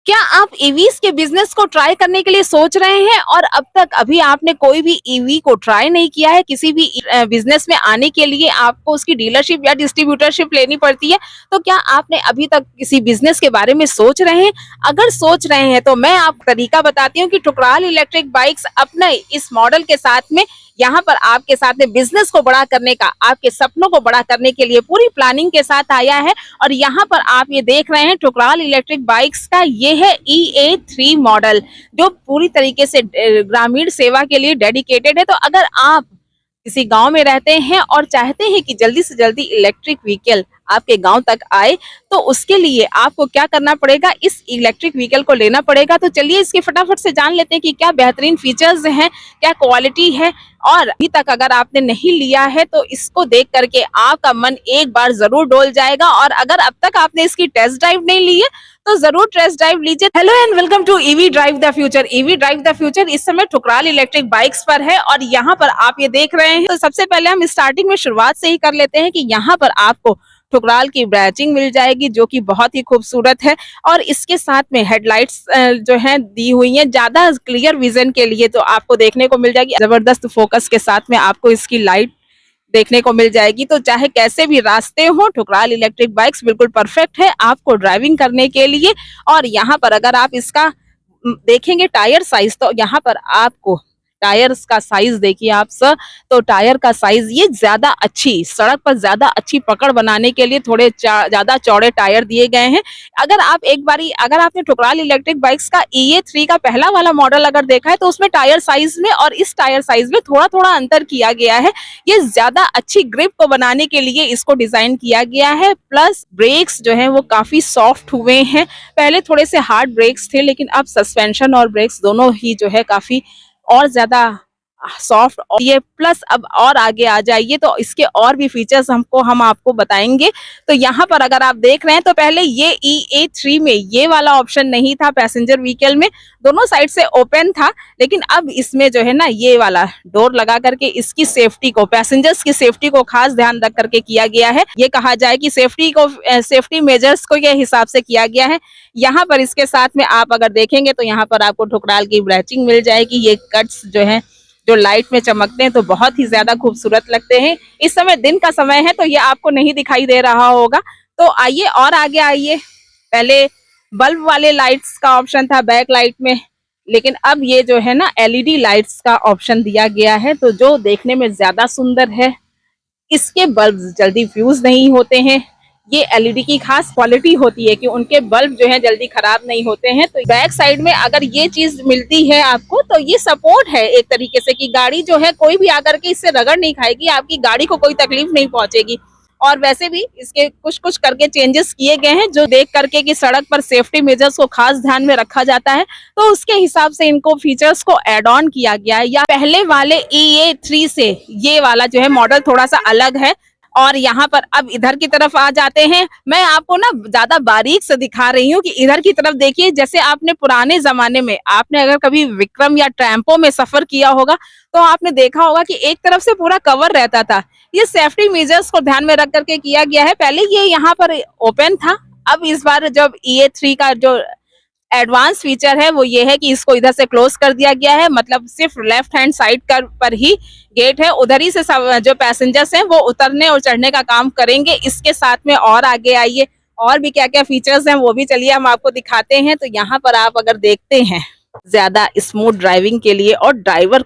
क्या आप ईवीज के बिजनेस को ट्राई करने के लिए सोच रहे हैं और अब तक अभी आपने कोई भी ईवी को ट्राई नहीं किया है? किसी भी बिजनेस में आने के लिए आपको उसकी डीलरशिप या डिस्ट्रीब्यूटरशिप लेनी पड़ती है। तो क्या आपने अभी तक किसी बिजनेस के बारे में सोच रहे हैं? अगर सोच रहे हैं तो मैं आपको तरीका बताती हूँ कि ठुकराल इलेक्ट्रिक बाइक्स अपने इस मॉडल के साथ में यहाँ पर आपके साथ में बिजनेस को बड़ा करने का, आपके सपनों को बड़ा करने के लिए पूरी प्लानिंग के साथ आया है। और यहाँ पर आप ये देख रहे हैं ठुकराल इलेक्ट्रिक बाइक्स का ये है EA3 मॉडल, जो पूरी तरीके से ग्रामीण सेवा के लिए डेडिकेटेड है। तो अगर आप किसी गांव में रहते हैं और चाहते हैं कि जल्दी से जल्दी इलेक्ट्रिक व्हीकल आपके गांव तक आए, तो उसके लिए आपको क्या करना पड़ेगा, इस इलेक्ट्रिक व्हीकल को लेना पड़ेगा। तो चलिए इसके फटाफट से जान लेते हैं कि क्या बेहतरीन फीचर्स हैं, क्या क्वालिटी है। और अभी तक अगर आपने नहीं लिया है तो इसको देख करके आपका मन एक बार जरूर डोल जाएगा। और अगर अब तक आपने इसकी टेस्ट ड्राइव नहीं ली है तो जरूर टेस्ट ड्राइव लीजिए। Hello and welcome to EV drive the future. EV drive the future इस समय ठुकराल इलेक्ट्रिक बाइक्स पर है और यहाँ पर आप ये देख रहे हैं। तो सबसे पहले हम स्टार्टिंग में शुरुआत से ही कर लेते हैं कि यहाँ पर आपको ठुकराल की बैचिंग मिल जाएगी, जो कि बहुत ही खूबसूरत है। और इसके साथ में हेडलाइट्स जो हैं दी हुई हैं ज्यादा क्लियर विजन के लिए, तो आपको देखने को मिल जाएगी जबरदस्त फोकस के साथ में आपको इसकी लाइट देखने को मिल जाएगी। तो चाहे कैसे भी रास्ते हो, ठुकराल इलेक्ट्रिक बाइक्स बिल्कुल परफेक्ट है आपको ड्राइविंग करने के लिए। और यहाँ पर अगर आप इसका देखेंगे टायर साइज, तो यहाँ पर आपको टायर्स का साइज देखिए आप सर। तो टायर का साइज ये ज्यादा अच्छी सड़क पर ज्यादा अच्छी पकड़ बनाने के लिए थोड़े ज्यादा चौड़े टायर दिए गए हैं। अगर आपने ठुकराल इलेक्ट्रिक बाइक्स का EA3 का पहला वाला मॉडल अगर देखा है तो उसमें टायर साइज में और इस टायर साइज में थोड़ा थोड़ा अंतर किया गया है। ये ज्यादा अच्छी ग्रिप को बनाने के लिए इसको डिजाइन किया गया है। प्लस ब्रेक्स जो है वो काफी सॉफ्ट हुए हैं। पहले थोड़े से हार्ड ब्रेक्स थे, लेकिन अब सस्पेंशन और ब्रेक्स दोनों ही जो है काफी और ज्यादा सॉफ्ट। और ये प्लस अब और आगे आ जाइए तो इसके और भी फीचर्स हम आपको बताएंगे। तो यहाँ पर अगर आप देख रहे हैं तो पहले ये EA3 में ये वाला ऑप्शन नहीं था पैसेंजर व्हीकल में, दोनों साइड से ओपन था। लेकिन अब इसमें जो है ना ये वाला डोर लगा करके इसकी सेफ्टी को, पैसेंजर्स की सेफ्टी को खास ध्यान रख करके किया गया है। ये कहा जाए कि सेफ्टी मेजर्स को ये हिसाब से किया गया है। यहाँ पर इसके साथ में आप अगर देखेंगे तो यहाँ पर आपको ठुकराल की ब्रैचिंग मिल जाएगी। ये कट्स जो है जो लाइट में चमकते हैं तो बहुत ही ज्यादा खूबसूरत लगते हैं। इस समय दिन का समय है तो ये आपको नहीं दिखाई दे रहा होगा। तो आइए और आगे आइए। पहले बल्ब वाले लाइट्स का ऑप्शन था बैक लाइट में, लेकिन अब ये जो है ना LED लाइट्स का ऑप्शन दिया गया है, तो जो देखने में ज्यादा सुंदर है। इसके बल्ब जल्दी फ्यूज नहीं होते हैं। ये LED की खास क्वालिटी होती है कि उनके बल्ब जो है जल्दी खराब नहीं होते हैं। तो बैक साइड में अगर ये चीज मिलती है आपको तो ये सपोर्ट है एक तरीके से कि गाड़ी जो है कोई भी आकर के इससे रगड़ नहीं खाएगी, आपकी गाड़ी को कोई तकलीफ नहीं पहुंचेगी। और वैसे भी इसके कुछ कुछ करके चेंजेस किए गए हैं, जो देख करके कि सड़क पर सेफ्टी मेजर्स को खास ध्यान में रखा जाता है, तो उसके हिसाब से इनको फीचर्स को एड ऑन किया गया है। या पहले वाले EA3 से ये वाला जो है मॉडल थोड़ा सा अलग है। और यहाँ पर अब इधर की तरफ आ जाते हैं। मैं आपको ना ज्यादा बारीक से दिखा रही हूँ कि इधर की तरफ देखिए। जैसे आपने पुराने जमाने में आपने अगर कभी विक्रम या टेम्पो में सफर किया होगा तो आपने देखा होगा कि एक तरफ से पूरा कवर रहता था। ये सेफ्टी मेजर्स को ध्यान में रख करके किया गया है। पहले ये यहाँ पर ओपन था, अब इस बार जब EA3 का जो एडवांस फीचर है वो ये है कि इसको इधर से क्लोज कर दिया गया है। मतलब सिर्फ लेफ्ट हैंड साइड पर ही गेट है, उधर ही से जो पैसेंजर्स हैं वो उतरने और चढ़ने का काम करेंगे। इसके साथ में और आगे आइए, और भी क्या क्या फीचर्स हैं वो भी चलिए हम आपको दिखाते हैं। तो यहाँ पर आप अगर देखते हैं ज्यादा स्मूथ ड्राइविंग के लिए, और ड्राइवर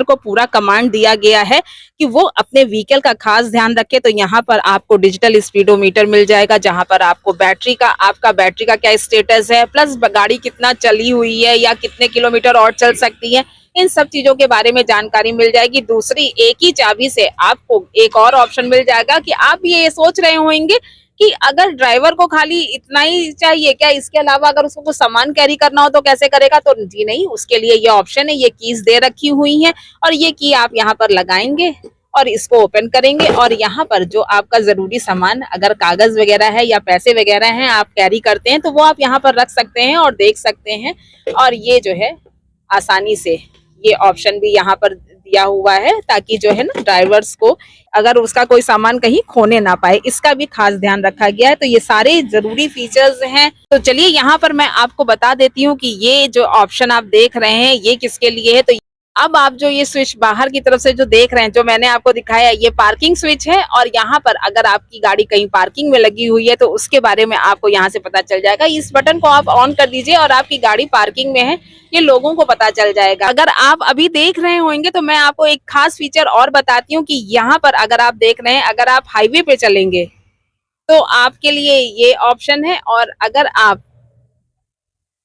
को पूरा कमांड दिया गया है कि वो अपने व्हीकल का खास ध्यान रखे। तो यहाँ पर आपको डिजिटल स्पीडोमीटर मिल जाएगा, जहाँ पर आपको आपका बैटरी का क्या स्टेटस है, प्लस गाड़ी कितना चली हुई है या कितने किलोमीटर और चल सकती है, इन सब चीजों के बारे में जानकारी मिल जाएगी। दूसरी, एक ही चाबी से आपको एक और ऑप्शन मिल जाएगा कि आप ये सोच रहे होंगे कि अगर ड्राइवर को खाली इतना ही चाहिए क्या, इसके अलावा अगर उसको कुछ सामान कैरी करना हो तो कैसे करेगा, तो जी नहीं, उसके लिए ये ऑप्शन है। ये कीज दे रखी हुई हैं और ये की आप यहाँ पर लगाएंगे और इसको ओपन करेंगे। और यहाँ पर जो आपका जरूरी सामान, अगर कागज वगैरह है या पैसे वगैरह हैं आप कैरी करते हैं, तो वो आप यहाँ पर रख सकते हैं और देख सकते हैं। और ये जो है आसानी से ये ऑप्शन भी यहाँ पर दिया हुआ है ताकि जो है ना ड्राइवर्स को अगर उसका कोई सामान कहीं खोने ना पाए, इसका भी खास ध्यान रखा गया है। तो ये सारे जरूरी फीचर्स हैं। तो चलिए यहाँ पर मैं आपको बता देती हूँ कि ये जो ऑप्शन आप देख रहे हैं ये किसके लिए है। तो अब आप जो ये स्विच बाहर की तरफ से जो देख रहे हैं, जो मैंने आपको दिखाया, ये पार्किंग स्विच है। और यहाँ पर अगर आपकी गाड़ी कहीं पार्किंग में लगी हुई है तो उसके बारे में आपको यहाँ से पता चल जाएगा। इस बटन को आप ऑन कर दीजिए और आपकी गाड़ी पार्किंग में है ये लोगों को पता चल जाएगा। अगर आप अभी देख रहे होंगे तो मैं आपको एक खास फीचर और बताती हूँ कि यहाँ पर अगर आप देख रहे हैं, अगर आप हाईवे पे चलेंगे तो आपके लिए ये ऑप्शन है, और अगर आप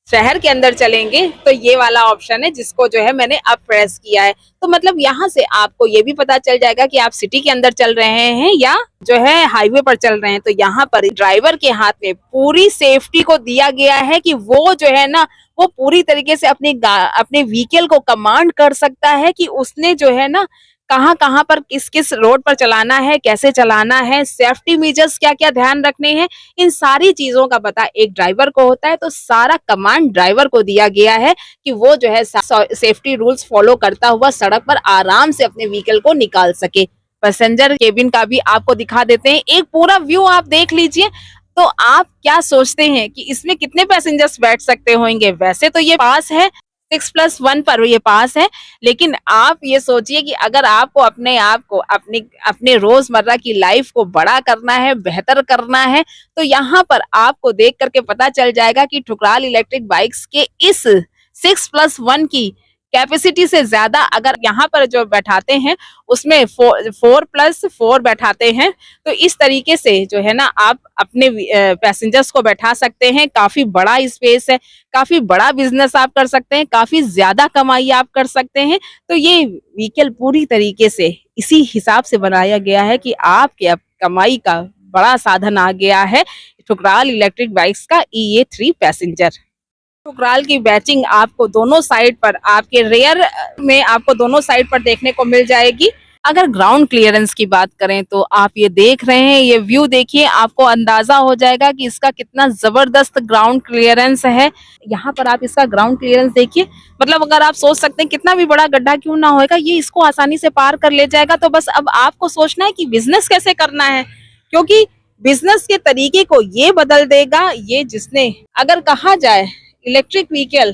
शहर के अंदर चलेंगे तो ये वाला ऑप्शन है जिसको जो है मैंने अब प्रेस किया है। तो मतलब यहाँ से आपको ये भी पता चल जाएगा कि आप सिटी के अंदर चल रहे हैं या जो है हाईवे पर चल रहे हैं। तो यहाँ पर ड्राइवर के हाथ में पूरी सेफ्टी को दिया गया है कि वो जो है ना वो पूरी तरीके से अपने व्हीकल को कमांड कर सकता है कि उसने जो है ना कहाँ कहाँ पर किस किस रोड पर चलाना है, कैसे चलाना है, सेफ्टी मेजर्स क्या क्या ध्यान रखने हैं, इन सारी चीजों का पता एक ड्राइवर को होता है। तो सारा कमांड ड्राइवर को दिया गया है कि वो जो है सेफ्टी रूल्स फॉलो करता हुआ सड़क पर आराम से अपने व्हीकल को निकाल सके। पैसेंजर केबिन का भी आपको दिखा देते हैं, एक पूरा व्यू आप देख लीजिए। तो आप क्या सोचते हैं कि इसमें कितने पैसेंजर्स बैठ सकते होंगे? वैसे तो ये पास है, 6+1 पर ये पास है, लेकिन आप ये सोचिए कि अगर आपको अपने आप को अपने रोजमर्रा की लाइफ को बड़ा करना है, बेहतर करना है, तो यहाँ पर आपको देख करके पता चल जाएगा कि ठुकराल इलेक्ट्रिक बाइक्स के इस 6+1 की कैपेसिटी से ज्यादा अगर यहाँ पर जो बैठाते हैं उसमें 4+4 बैठाते हैं। तो इस तरीके से जो है ना आप अपने पैसेंजर्स को बैठा सकते हैं। काफी बड़ा स्पेस है, काफी बड़ा बिजनेस आप कर सकते हैं, काफी ज्यादा कमाई आप कर सकते हैं। तो ये व्हीकल पूरी तरीके से इसी हिसाब से बनाया गया है कि आपके अब कमाई का बड़ा साधन आ गया है ठुकराल इलेक्ट्रिक बाइक्स का EA3 पैसेंजर। ठुकराल की बैचिंग आपको दोनों साइड पर, आपके रेयर में आपको दोनों साइड पर देखने को मिल जाएगी। अगर ग्राउंड क्लियरेंस की बात करें तो आप ये देख रहे हैं, ये व्यू देखिए, आपको अंदाजा हो जाएगा कि इसका कितना जबरदस्त ग्राउंड क्लियरेंस है। यहाँ पर आप इसका ग्राउंड क्लियरेंस देखिए, मतलब अगर आप सोच सकते हैं कितना भी बड़ा गड्ढा क्यों ना होगा ये इसको आसानी से पार कर ले जाएगा। तो बस अब आपको सोचना है कि बिजनेस कैसे करना है, क्योंकि बिजनेस के तरीके को ये बदल देगा। ये जिसने अगर कहा जाए इलेक्ट्रिक व्हीकल,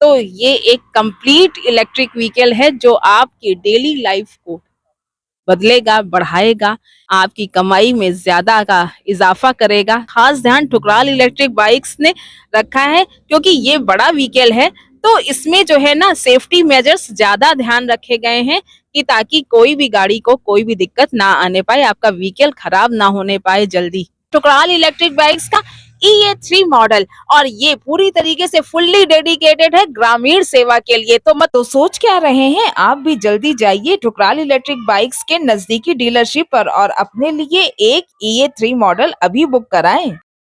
तो ये एक कंप्लीट इलेक्ट्रिक व्हीकल है जो आपकी डेली लाइफ को बदलेगा, बढ़ाएगा, आपकी कमाई में ज्यादा का इजाफा करेगा। खास ध्यान ठुकराल इलेक्ट्रिक बाइक्स ने रखा है क्योंकि ये बड़ा व्हीकल है, तो इसमें जो है ना सेफ्टी मेजर्स ज्यादा ध्यान रखे गए हैं कि ताकि कोई भी गाड़ी को कोई भी दिक्कत ना आने पाए, आपका व्हीकल खराब ना होने पाए जल्दी। ठुकराल इलेक्ट्रिक बाइक्स का EA3 मॉडल, और ये पूरी तरीके से फुल्ली डेडिकेटेड है ग्रामीण सेवा के लिए। तो सोच क्या रहे हैं, आप भी जल्दी जाइए ठुकराल इलेक्ट्रिक बाइक्स के नजदीकी डीलरशिप पर और अपने लिए एक EA3 मॉडल अभी बुक कराएं।